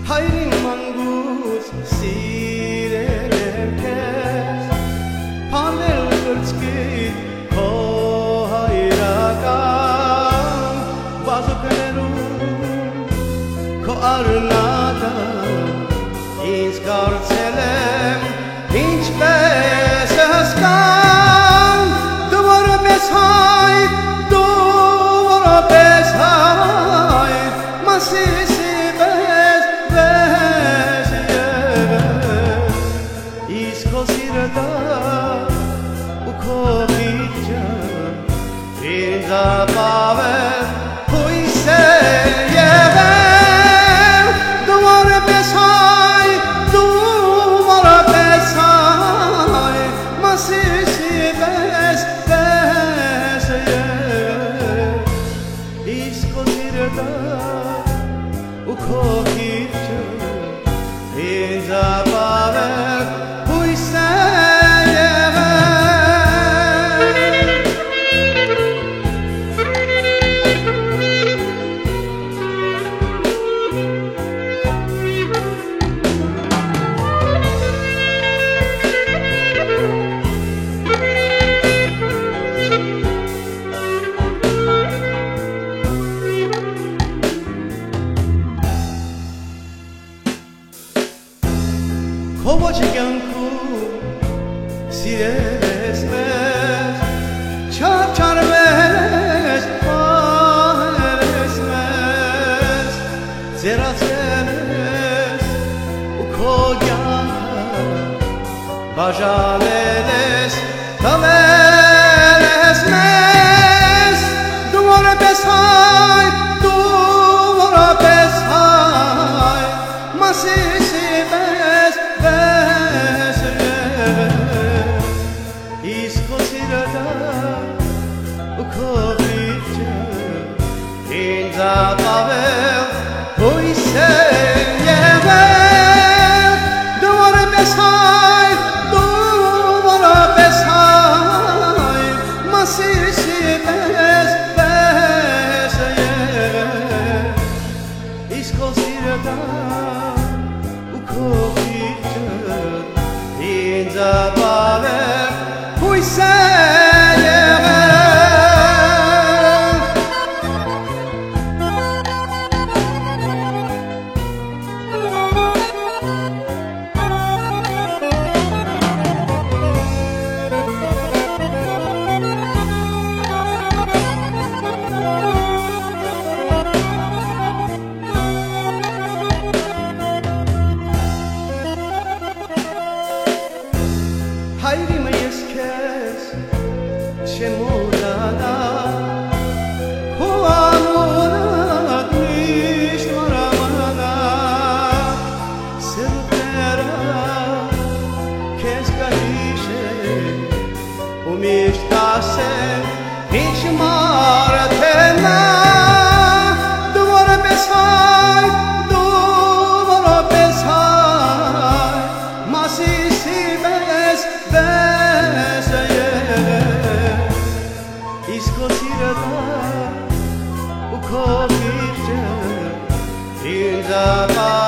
Հայրին մանգուց սիրել եմ քեզ Փարվել կրծքիդ քո հայրական բազուկներում Քո արնատը ինձ կարծել եմ ինչպես հսկան Դու որպես հայ, դու որպես հայ Մասիսի պես վես Իսկ քո սիրտը ու քո քիչը ինձ ապավել հույս է եղել Դու որպես հայ, դու որպես հայ Մասիսի պես Իսկ քո սիրտը ու քո քիչը ինձ ապավել հույս է Քո ոչ կյանքում սիրել ես մեզ Չարչարվել ես, պահել ես մեզ Ձեռացել ես ու քո կյանքը բաժանել ես Տվել ես մեզ Դու որպես հայ, դու որպես հայ Մասիսի պես Իսկ քո սիրտը ու քո քիչը ինձ ապավել հույս է եղել Դու որպես հայ, դու որպես հայ Մասիսի պես Իսկ քո սիրտը ու քո քիչը ինձ ապավել հույս է Հայրիմ ես քեզ չեմ մոռանա Քո անունը միշտ մարամանա Սերուտները քեզ կհիշեն ու միշտ կասեն ինչ մարդ է նա Դու որպես հայ, դու որպես հայ Մասիսի պես Իսկ քո սիրտը ու քո քիչը ինձ ապավել